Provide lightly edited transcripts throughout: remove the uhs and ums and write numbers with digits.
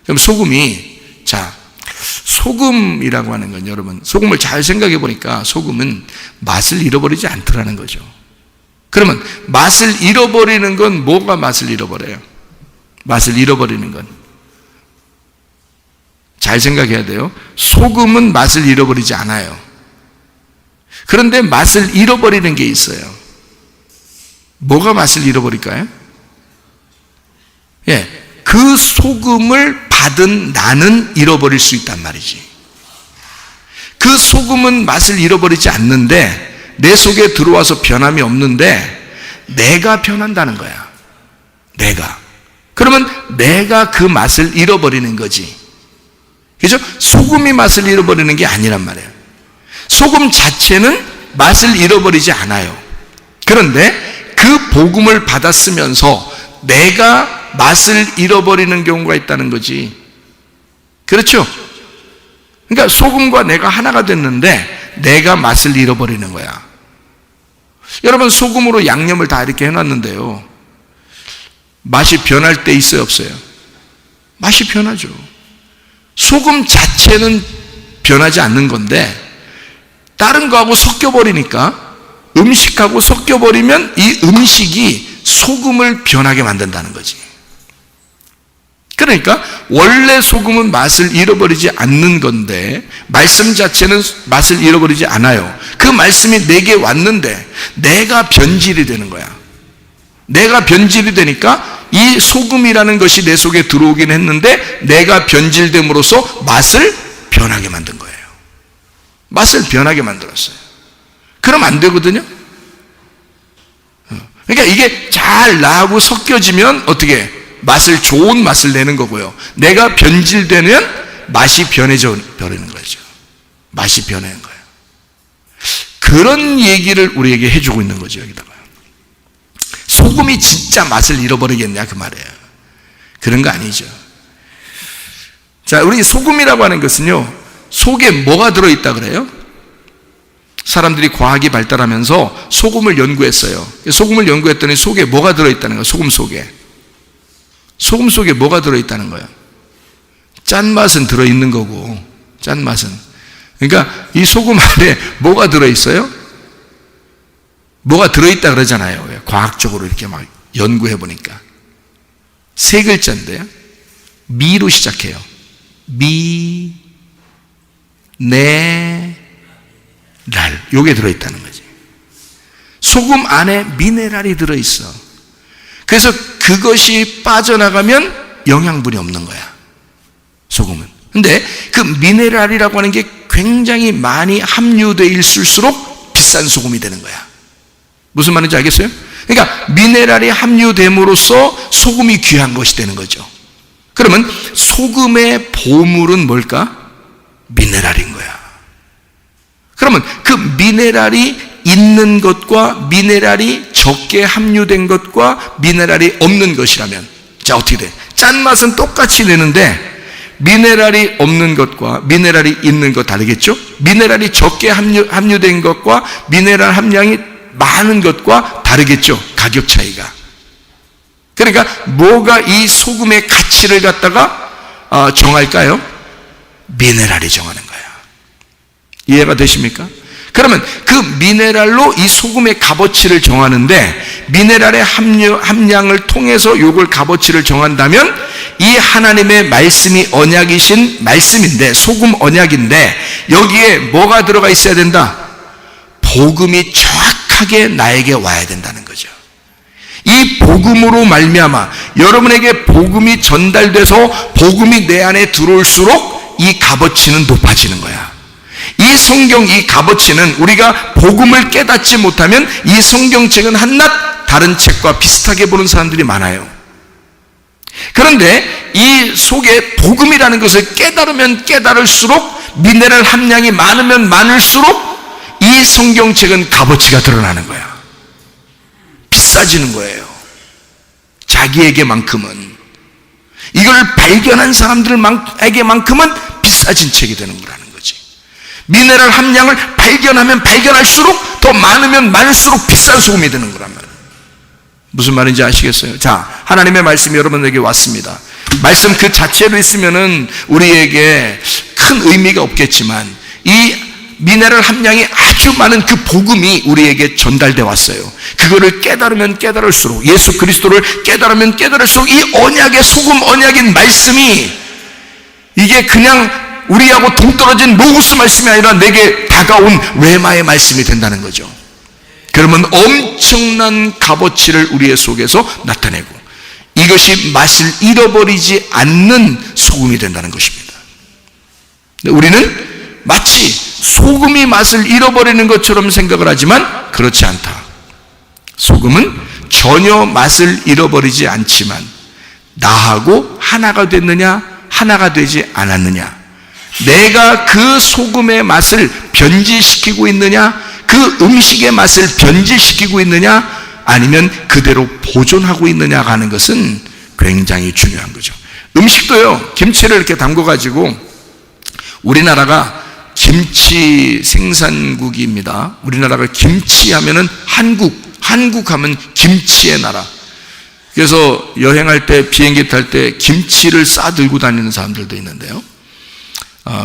그럼 소금이라고 하는 건 여러분, 소금을 잘 생각해 보니까 소금은 맛을 잃어버리지 않더라는 거죠. 그러면 맛을 잃어버리는 건 뭐가 맛을 잃어버려요? 맛을 잃어버리는 건 잘 생각해야 돼요. 소금은 맛을 잃어버리지 않아요. 그런데 맛을 잃어버리는 게 있어요. 뭐가 맛을 잃어버릴까요? 그 소금을 받은 나는 잃어버릴 수 있단 말이지. 그 소금은 맛을 잃어버리지 않는데 내 속에 들어와서 변함이 없는데 내가 변한다는 거야. 그러면 내가 그 맛을 잃어버리는 거지. 그죠? 소금이 맛을 잃어버리는 게 아니란 말이에요. 소금 자체는 맛을 잃어버리지 않아요. 그런데 그 복음을 받았으면서 내가 맛을 잃어버리는 경우가 있다는 거지. 그렇죠? 그러니까 소금과 내가 하나가 됐는데 내가 맛을 잃어버리는 거야. 여러분, 소금으로 양념을 다 이렇게 해놨는데요, 맛이 변할 때 있어요, 없어요? 맛이 변하죠. 소금 자체는 변하지 않는 건데 다른 거하고 섞여버리니까, 음식하고 섞여버리면 이 음식이 소금을 변하게 만든다는 거지. 그러니까 원래 소금은 맛을 잃어버리지 않는 건데 말씀 자체는 맛을 잃어버리지 않아요. 그 말씀이 내게 왔는데 내가 변질이 되는 거야. 내가 변질이 되니까 이 소금이라는 것이 내 속에 들어오긴 했는데 내가 변질됨으로써 맛을 변하게 만든 거예요. 맛을 변하게 만들었어요. 그럼 안 되거든요. 그러니까 이게 잘 나하고 섞여지면 어떻게 좋은 맛을 내는 거고요. 내가 변질되면 맛이 변해져 버리는 거죠. 맛이 변하는 거예요. 그런 얘기를 우리에게 해주고 있는 거죠, 여기다가. 소금이 진짜 맛을 잃어버리겠냐, 그 말이에요. 그런 거 아니죠. 자, 우리 소금이라고 하는 것은요, 속에 뭐가 들어있다 그래요? 사람들이 과학이 발달하면서 소금을 연구했어요. 소금을 연구했더니 속에 뭐가 들어있다는 거예요? 소금 속에 뭐가 들어있다는 거예요? 짠맛은 들어있는 거고, 짠맛은. 그러니까 이 소금 안에 뭐가 들어있어요? 뭐가 들어있다 그러잖아요. 과학적으로 이렇게 막 연구해 보니까. 세 글자인데요. 미로 시작해요. 미네랄. 요게 들어있다는 거지. 소금 안에 미네랄이 들어있어. 그래서 그것이 빠져나가면 영양분이 없는 거야, 소금은. 근데 그 미네랄이라고 하는 게 굉장히 많이 함유되어 있을수록 비싼 소금이 되는 거야. 무슨 말인지 알겠어요? 그러니까 미네랄이 함유됨으로써 소금이 귀한 것이 되는 거죠. 그러면 소금의 보물은 뭘까? 미네랄인 거야. 그러면 그 미네랄이 있는 것과 미네랄이 적게 함유된 것과 미네랄이 없는 것이라면, 자, 어떻게 돼? 짠맛은 똑같이 내는데 미네랄이 없는 것과 미네랄이 있는 것 다르겠죠? 미네랄이 적게 함유된 것과 미네랄 함량이 많은 것과 다르겠죠? 가격 차이가. 그러니까 뭐가 이 소금의 가치를 갖다가 정할까요? 미네랄이 정하는 거야. 이해가 되십니까? 그러면 그 미네랄로 이 소금의 값어치를 정하는데, 미네랄의 함량을 통해서 요걸 값어치를 정한다면 이 하나님의 말씀이 언약이신 말씀인데, 소금 언약인데 여기에 뭐가 들어가 있어야 된다? 복음이 정확하게 나에게 와야 된다는 거죠. 이 복음으로 말미암아 여러분에게 복음이 전달돼서 복음이 내 안에 들어올수록 이 값어치는 높아지는 거야. 이 성경, 이 값어치는 우리가 복음을 깨닫지 못하면 이 성경책은 한낱 다른 책과 비슷하게 보는 사람들이 많아요. 그런데 이 속에 복음이라는 것을 깨달으면 깨달을수록, 미네랄 함량이 많으면 많을수록 이 성경책은 값어치가 드러나는 거야. 비싸지는 거예요. 자기에게만큼은. 이걸 발견한 사람들에게만큼은 비싸진 책이 되는 거라는 거지. 미네랄 함량을 발견하면 발견할수록, 더 많으면 많을수록 비싼 소금이 되는 거란 말이에요. 무슨 말인지 아시겠어요? 자, 하나님의 말씀이 여러분에게 왔습니다. 말씀 그 자체로 있으면은 우리에게 큰 의미가 없겠지만 이 미네랄 함량이 아주 많은 그 복음이 우리에게 전달돼 왔어요. 그거를 깨달으면 깨달을수록, 예수 그리스도를 깨달으면 깨달을수록 이 언약의 소금 언약인 말씀이 이게 그냥 우리하고 동떨어진 로고스 말씀이 아니라 내게 다가온 레마의 말씀이 된다는 거죠. 그러면 엄청난 값어치를 우리의 속에서 나타내고 이것이 맛을 잃어버리지 않는 소금이 된다는 것입니다. 우리는 마치 소금이 맛을 잃어버리는 것처럼 생각을 하지만 그렇지 않다. 소금은 전혀 맛을 잃어버리지 않지만 나하고 하나가 됐느냐 하나가 되지 않았느냐, 내가 그 소금의 맛을 변질시키고 있느냐, 그 음식의 맛을 변질시키고 있느냐, 아니면 그대로 보존하고 있느냐가 하는 것은 굉장히 중요한 거죠. 음식도요, 김치를 이렇게 담궈가지고, 우리나라가 김치 생산국입니다. 우리나라가 김치 하면은 한국 하면 김치의 나라. 그래서 여행할 때, 비행기 탈 때 김치를 싸들고 다니는 사람들도 있는데요.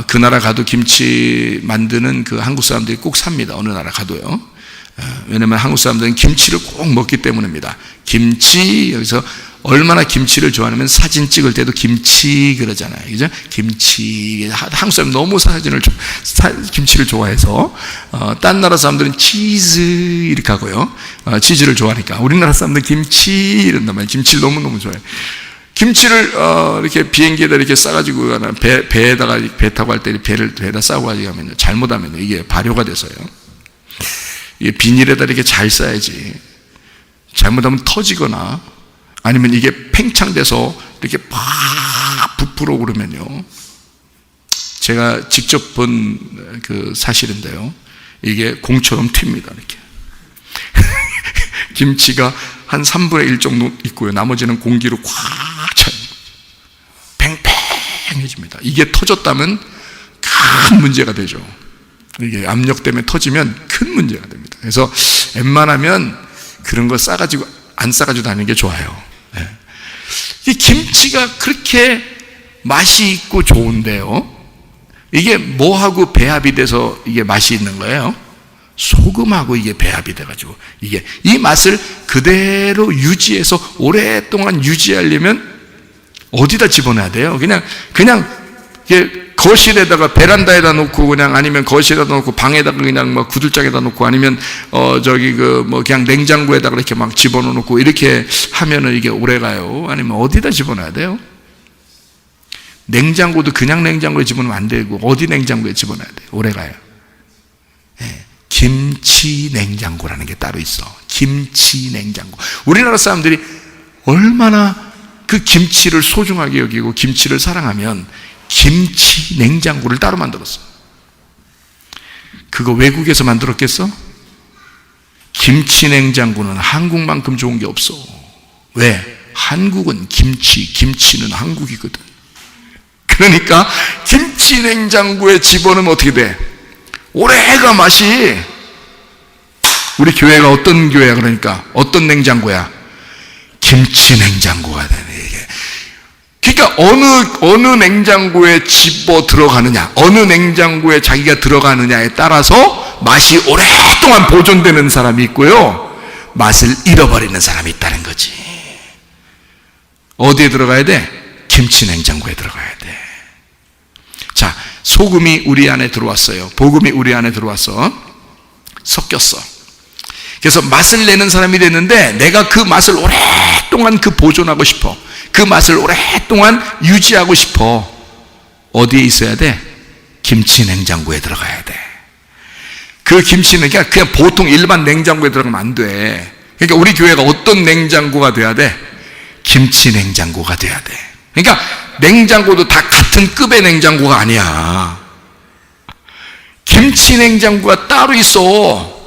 그 나라 가도 김치 만드는 그 한국 사람들이 꼭 삽니다. 어느 나라 가도요. 왜냐면 한국 사람들은 김치를 꼭 먹기 때문입니다. 김치, 여기서 얼마나 김치를 좋아하냐면 사진 찍을 때도 김치 그러잖아요. 그죠? 김치. 한국 사람 너무 김치를 좋아해서, 딴 나라 사람들은 치즈 이렇게 하고요. 치즈를 좋아하니까. 우리나라 사람들은 김치 이런단 말이에요. 김치를 너무너무 좋아해요. 김치를, 이렇게 비행기에다 이렇게 싸가지고, 배에다가, 배 타고 할 때 배에다 싸고 가면 잘못하면 이게 발효가 돼서요. 이게 비닐에다 이렇게 잘 싸야지. 잘못하면 터지거나 아니면 이게 팽창돼서 이렇게 팍 부풀어 오르면요. 제가 직접 본 그 사실인데요. 이게 공처럼 튑니다. 이렇게. 김치가 한 3분의 1 정도 있고요. 나머지는 공기로 꽉 차요. 팽팽해집니다. 이게 터졌다면 큰 문제가 되죠. 이게 압력 때문에 터지면 큰 문제가 됩니다. 그래서 웬만하면 그런 거 싸가지고 안 싸가지고 다니는 게 좋아요. 네. 이 김치가 그렇게 맛이 있고 좋은데요, 이게 뭐하고 배합이 돼서 이게 맛이 있는 거예요? 소금하고 이게 배합이 돼가지고 이게 이 맛을 그대로 유지해서 오랫동안 유지하려면 어디다 집어넣어야 돼요? 그냥 이게 거실에다가 베란다에다 놓고 그냥, 아니면 거실에다 놓고 방에다가 그냥 뭐 구들장에다 놓고, 아니면 그냥 냉장고에다가 이렇게 막 집어넣어 놓고 이렇게 하면은 이게 오래 가요? 아니면 어디다 집어넣어야 돼요? 냉장고도 그냥 냉장고에 집어넣으면 안 되고 어디 냉장고에 집어넣어야 돼요? 오래 가요. 네. 김치 냉장고라는 게 따로 있어. 김치 냉장고. 우리나라 사람들이 얼마나 그 김치를 소중하게 여기고 김치를 사랑하면 김치 냉장고를 따로 만들었어. 그거 외국에서 만들었겠어? 김치 냉장고는 한국만큼 좋은 게 없어. 왜? 한국은 김치는 한국이거든. 그러니까 김치 냉장고에 집어넣으면 어떻게 돼? 오래가 맛이. 우리 교회가 어떤 교회야? 그러니까 어떤 냉장고야? 김치 냉장고가 되네. 그러니까 어느 냉장고에 집어 들어가느냐, 어느 냉장고에 자기가 들어가느냐에 따라서 맛이 오랫동안 보존되는 사람이 있고요, 맛을 잃어버리는 사람이 있다는 거지. 어디에 들어가야 돼? 김치 냉장고에 들어가야 돼. 자, 소금이 우리 안에 들어왔어요. 복음이 우리 안에 들어와서 섞였어. 그래서 맛을 내는 사람이 됐는데, 내가 그 맛을 오랫동안 보존하고 싶어. 그 맛을 오랫동안 유지하고 싶어. 어디에 있어야 돼? 김치 냉장고에 들어가야 돼. 그 김치는 그냥 보통 일반 냉장고에 들어가면 안 돼. 그러니까 우리 교회가 어떤 냉장고가 돼야 돼? 김치 냉장고가 돼야 돼. 그러니까 냉장고도 다 같은 급의 냉장고가 아니야. 김치 냉장고가 따로 있어.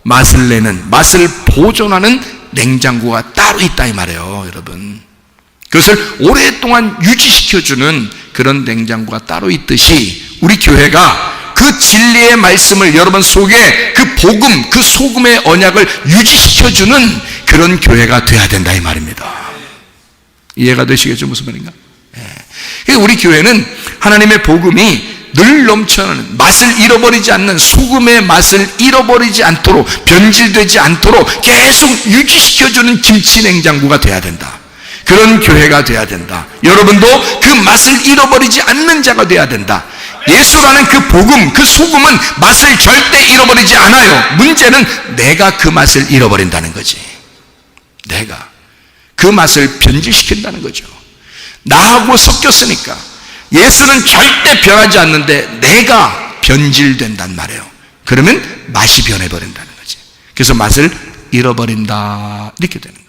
맛을 내는, 맛을 보존하는 냉장고가 따로 있다 이 말이에요, 여러분. 그것을 오랫동안 유지시켜주는 그런 냉장고가 따로 있듯이, 우리 교회가 그 진리의 말씀을 여러분 속에 그 복음, 그 소금의 언약을 유지시켜주는 그런 교회가 돼야 된다 이 말입니다. 이해가 되시겠죠? 무슨 말인가? 우리 교회는 하나님의 복음이 늘 넘쳐나는, 맛을 잃어버리지 않는, 소금의 맛을 잃어버리지 않도록, 변질되지 않도록 계속 유지시켜주는 김치 냉장고가 돼야 된다. 그런 교회가 돼야 된다. 여러분도 그 맛을 잃어버리지 않는 자가 돼야 된다. 예수라는 그 복음, 그 소금은 맛을 절대 잃어버리지 않아요. 문제는 내가 그 맛을 잃어버린다는 거지. 내가 그 맛을 변질시킨다는 거죠. 나하고 섞였으니까. 예수는 절대 변하지 않는데 내가 변질된단 말이에요. 그러면 맛이 변해버린다는 거지. 그래서 맛을 잃어버린다, 이렇게 되는 거예요.